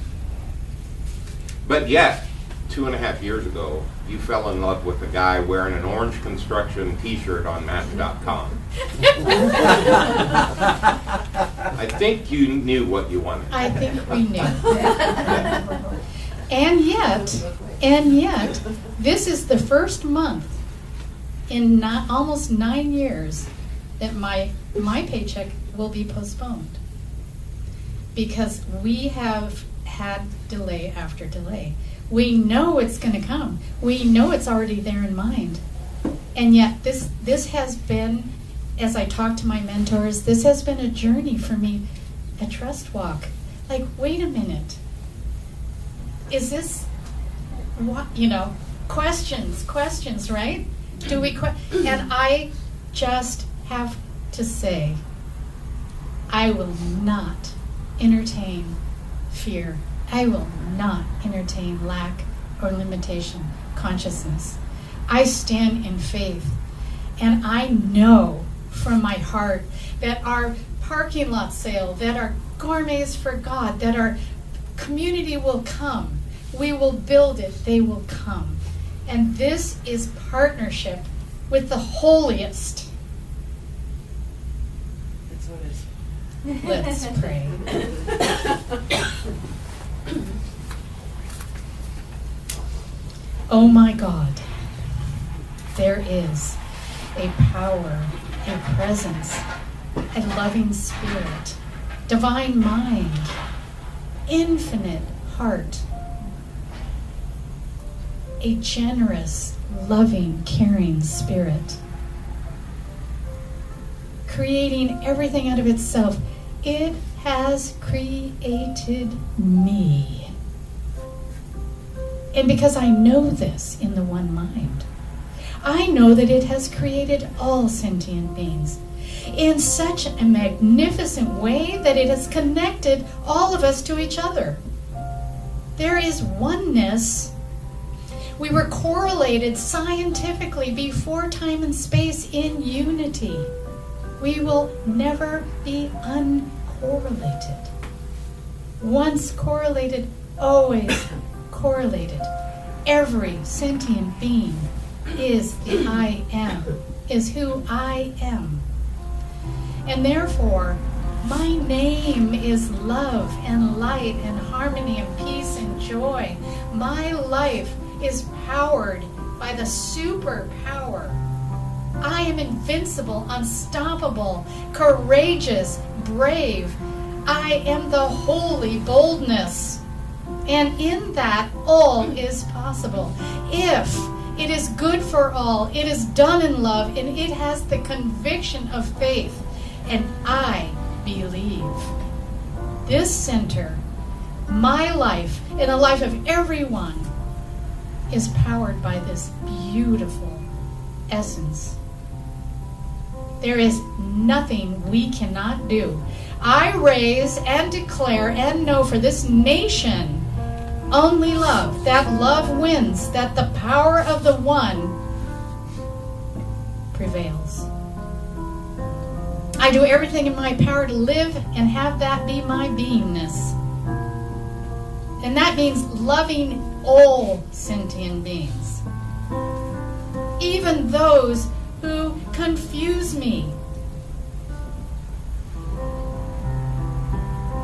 But yet, 2.5 years ago, you fell in love with a guy wearing an orange construction t-shirt on Match.com. I think you knew what you wanted. I think we knew. And yet, this is the first month in almost 9 years that my paycheck will be postponed. Because we have had delay after delay. We know it's going to come. We know it's already there in mind. And yet this has been, as I talk to my mentors, this has been a journey for me, a trust walk. Like, wait a minute. Is this what, questions, right? And I just have to say, I will not entertain fear. I will not entertain lack or limitation consciousness. I stand in faith, and I know from my heart that our parking lot sale, that our gourmets for God, that our community will come. We will build it. They will come. And this is partnership with the holiest. That's what it is. Let's pray. Oh my God, there is a power, a presence, a loving spirit, divine mind, infinite heart, a generous, loving, caring spirit, creating everything out of itself. It has created me. And because I know this in the one mind, I know that it has created all sentient beings in such a magnificent way that it has connected all of us to each other. There is oneness. We were correlated scientifically before time and space in unity. We will never be uncorrelated. Once correlated, always correlated. Every sentient being is the I am, is who I am. And therefore, my name is love and light and harmony and peace and joy. My life is powered by the superpower. I am invincible, unstoppable, courageous, brave. I am the holy boldness. And in that, all is possible. If it is good for all, it is done in love, and it has the conviction of faith. And I believe. This center, my life, and the life of everyone, is powered by this beautiful essence. There is nothing we cannot do. I raise and declare and know for this nation only love. That love wins, that the power of the one prevails. I do everything in my power to live and have that be my beingness. And that means loving all sentient beings, even those who confuse me.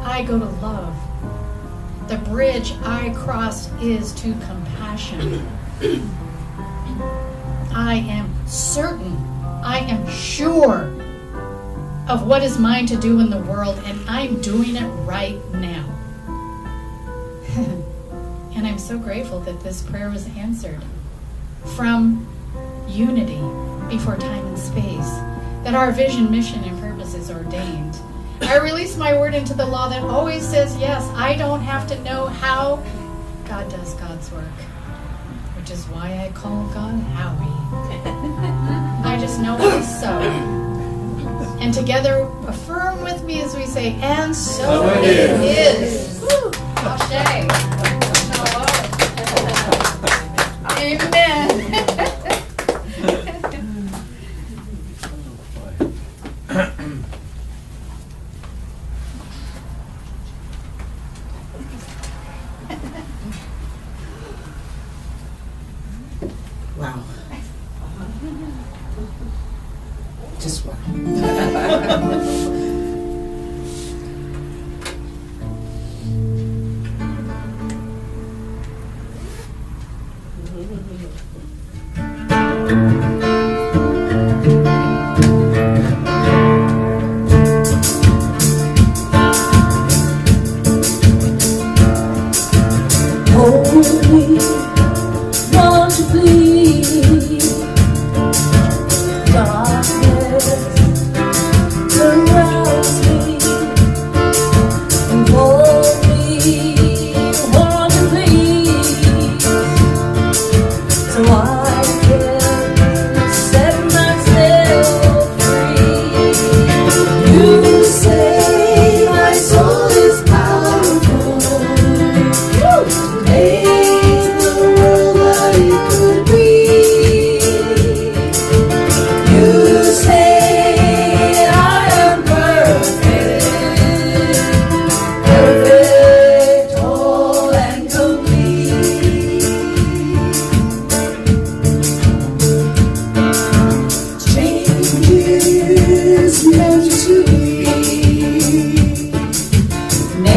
I go to love. The bridge I cross is to compassion. I am certain, I am sure of what is mine to do in the world, and I'm doing it right now. And I'm so grateful that this prayer was answered from unity before time and space, that our vision, mission, and purpose is ordained. I release my word into the law that always says yes. I don't have to know how God does God's work, which is why I call God Howie. I just know it is so. And together, affirm with me as we say, and so it is. Woo! Ashe. Amen.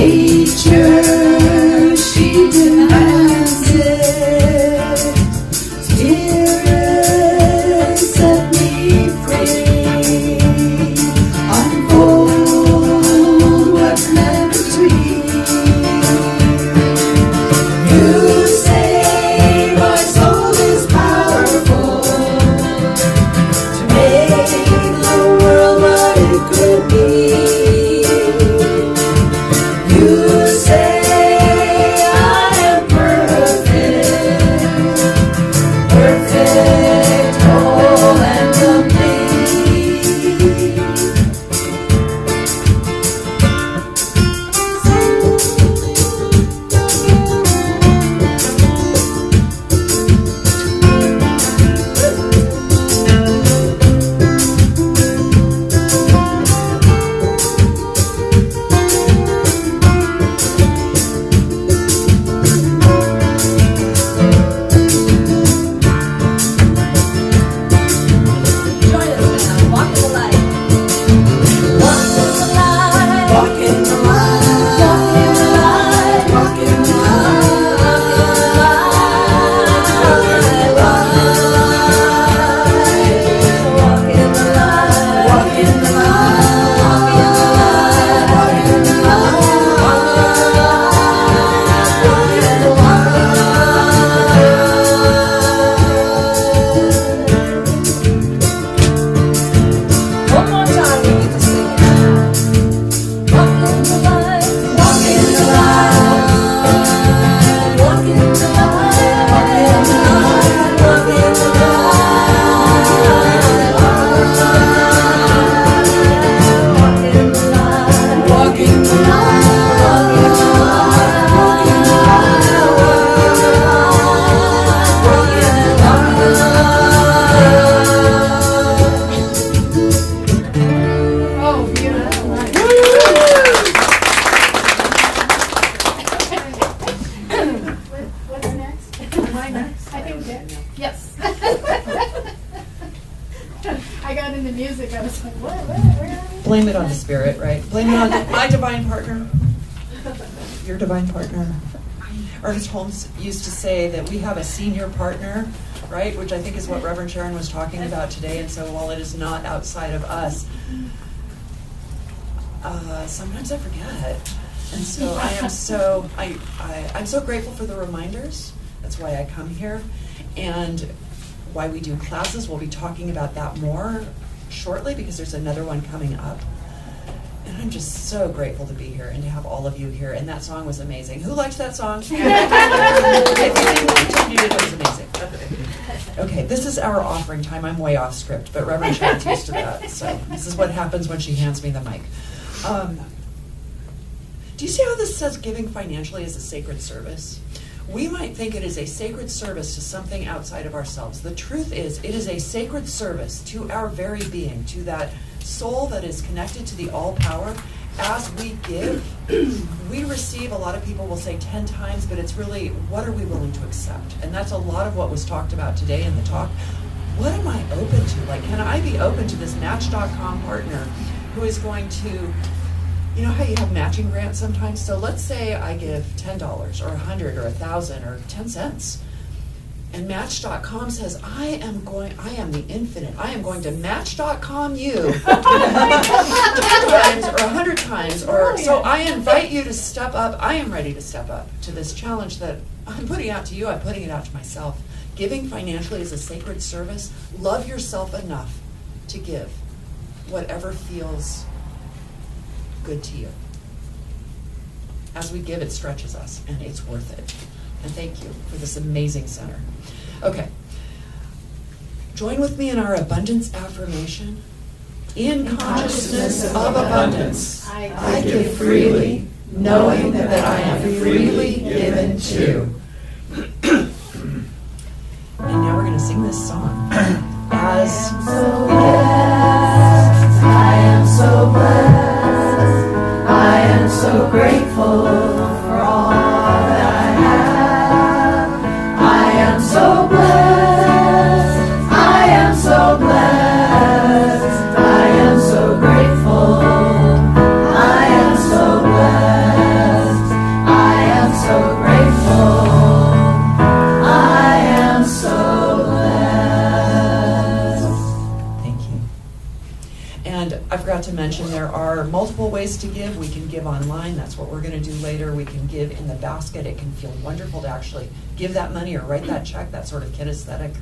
Nature, she demands it. Spirit, set me free. Unfold what's meant to be. You say my soul is powerful to make the world what it could be. You say I am perfect, perfect, whole and complete. Join us now. Walk in the light. Walk in the light. Walk in the light, walk in the Walk in the light. walk in the One more time, we need to sing it. Walk in the light. walk in the light, Walk in the light. walk in the light, walk in the Walk in the light. walk in the Oh, beautiful. What's next? Am I next? I think that, yes. I got into music, I was like, where are we? Blame it on the Spirit, right? Blame it on my divine partner. Your divine partner. Ernest Holmes used to say that we have a senior partner, right? Which I think is what Reverend Sharon was talking about today. And so while it is not outside of us, sometimes I forget. And so I am so I'm so grateful for the reminders. That's why I come here, and why we do classes. We'll be talking about that more shortly because there's another one coming up. And I'm just so grateful to be here and to have all of you here. And that song was amazing. Who liked that song? If you didn't continue, it was amazing. Okay, this is our offering time. I'm way off script, but Reverend Sharon's used to that. So this is what happens when she hands me the mic. Do you see how this says giving financially is a sacred service? We might think it is a sacred service to something outside of ourselves. The truth is, it is a sacred service to our very being, to that soul that is connected to the all-power. As we give, we receive, a lot of people will say 10 times, but it's really, what are we willing to accept? And that's a lot of what was talked about today in the talk. What am I open to? Like, can I be open to this Match.com partner who is going to, you know how you have matching grants sometimes? So let's say I give $10 or $100 or $1,000 or 10 cents. And Match.com says, I am the infinite. I am going to Match.com you 10 times or 100 times. So I invite you to step up. I am ready to step up to this challenge that I'm putting out to you. I'm putting it out to myself. Giving financially is a sacred service. Love yourself enough to give whatever feels good to you. As we give, it stretches us, and it's worth it. And thank you for this amazing center. Okay. Join with me in our abundance affirmation. In consciousness of abundance, I give freely, knowing that I am freely given to. And now we're going to sing this song. As so blessed, I am so blessed, I am so grateful for all that I have. I am so blessed, I am so blessed, I am so grateful, I am so blessed. mention there are multiple ways to give. We can give online. That's what we're going to do later. We can give in the basket. It can feel wonderful to actually give that money or write that check, that sort of kinesthetic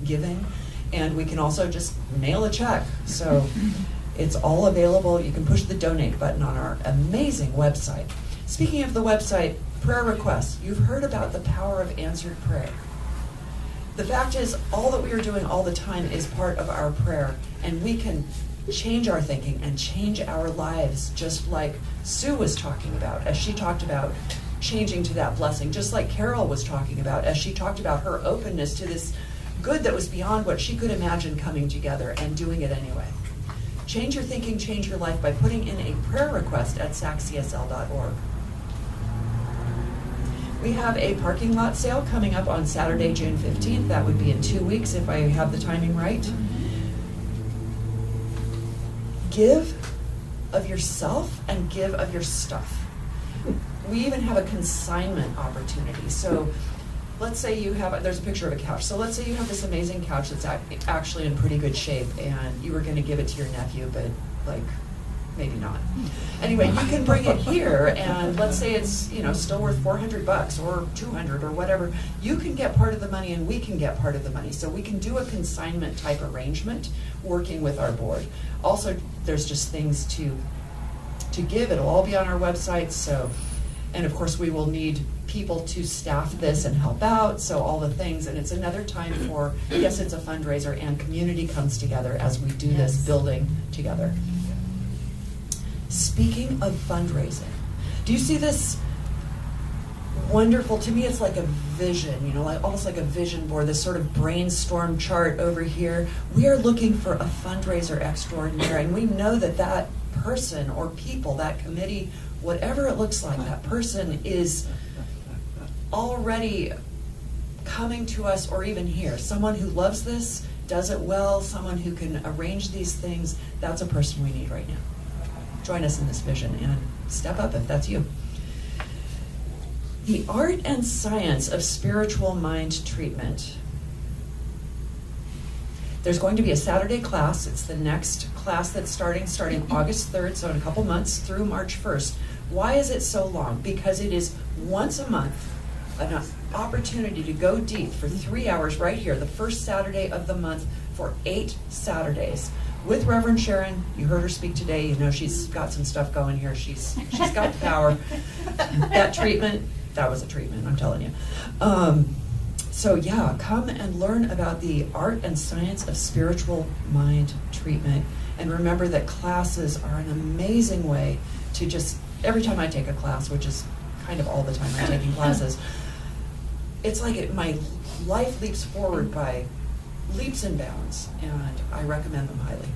giving. And we can also just mail a check. So it's all available. You can push the donate button on our amazing website. Speaking of the website, prayer requests. You've heard about the power of answered prayer. The fact is, all that we are doing all the time is part of our prayer, and we can change our thinking and change our lives, just like Sue was talking about, as she talked about changing to that blessing, just like Carol was talking about, as she talked about her openness to this good that was beyond what she could imagine coming together and doing it anyway. Change your thinking, change your life by putting in a prayer request at saccsl.org. We have a parking lot sale coming up on Saturday, June 15th. That would be in 2 weeks if I have the timing right. Give of yourself and give of your stuff. We even have a consignment opportunity. So let's say you have, there's a picture of a couch. So let's say you have this amazing couch that's actually in pretty good shape and you were going to give it to your nephew, but like, maybe not. Anyway, you can bring it here, and let's say it's, you know, still worth $400 or $200 or whatever. You can get part of the money, and we can get part of the money. So we can do a consignment type arrangement, working with our board. Also, there's just things to give. It'll all be on our website. So, and of course, we will need people to staff this and help out. So all the things, and it's another time for, yes, it's a fundraiser, and community comes together as we do this building together. Speaking of fundraising, do you see this wonderful, to me it's like a vision, you know, like almost like a vision board, this sort of brainstorm chart over here. We are looking for a fundraiser extraordinaire, and we know that that person or people, that committee, whatever it looks like, that person is already coming to us or even here. Someone who loves this, does it well, someone who can arrange these things. That's a person we need right now. Join us in this vision and step up if that's you. The art and science of spiritual mind treatment. There's going to be a Saturday class. It's the next class that's starting August 3rd, so in a couple months through March 1st. Why is it so long? Because it is once a month, an opportunity to go deep for 3 hours right here, the first Saturday of the month for 8 Saturdays. With Reverend Sharon. You heard her speak today. You know she's got some stuff going here. She's got the power. That treatment, that was a treatment, I'm telling you. So yeah, come and learn about the art and science of spiritual mind treatment. And remember that classes are an amazing way to just, every time I take a class, which is kind of all the time I'm taking classes, it's like my life leaps forward by leaps and bounds, and I recommend them highly.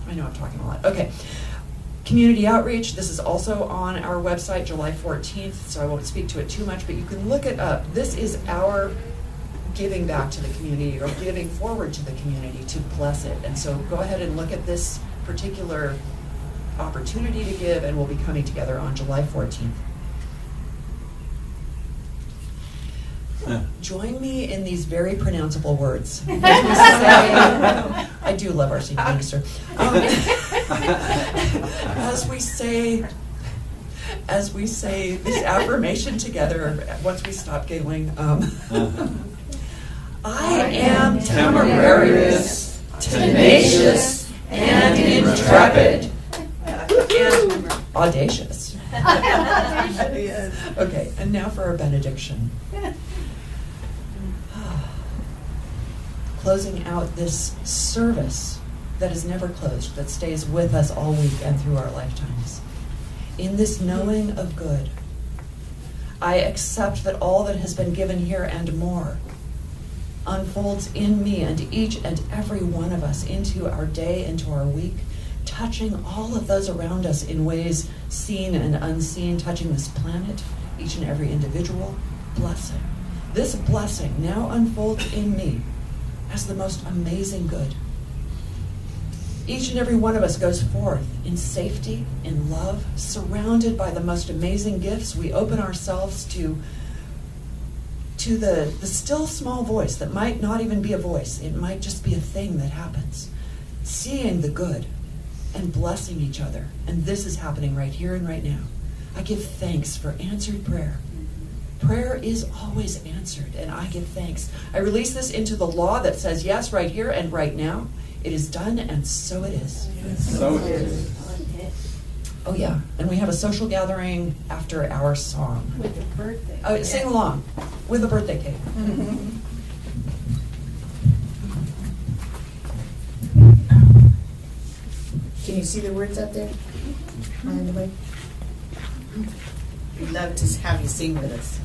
I know I'm talking a lot. Okay. Community outreach. This is also on our website, July 14th, so I won't speak to it too much, but you can look it up. This is our giving back to the community, or giving forward to the community to bless it. And so go ahead and look at this particular opportunity to give, and we'll be coming together on July 14th. Join me in these very pronounceable words. As we say, I do love our senior minister. As we say this affirmation together, once we stop giggling, I am temerarious, tenacious, and intrepid, and audacious. Okay, and now for our benediction. Closing out this service that is never closed, that stays with us all week and through our lifetimes. In this knowing of good, I accept that all that has been given here and more unfolds in me and each and every one of us into our day, into our week, touching all of those around us in ways seen and unseen, touching this planet, each and every individual. Blessing. This blessing now unfolds in me as the most amazing good. Each and every one of us goes forth in safety, in love, surrounded by the most amazing gifts. We open ourselves to the still small voice that might not even be a voice. It might just be a thing that happens. Seeing the good, and blessing each other. And this is happening right here and right now. I give thanks for answered prayer. Prayer is always answered, and I give thanks. I release this into the law that says, yes, right here and right now, it is done, and so it is. So it is. Oh, yeah. And we have a social gathering after our song. With the birthday. Sing along with a birthday cake. Can you see the words up there? Mind the way? We'd love to have you sing with us.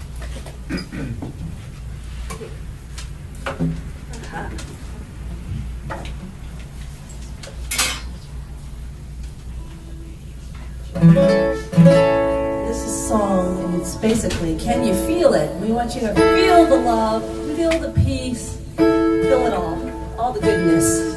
This is a song, and it's basically, can you feel it? We want you to feel the love, feel the peace, feel it all the goodness.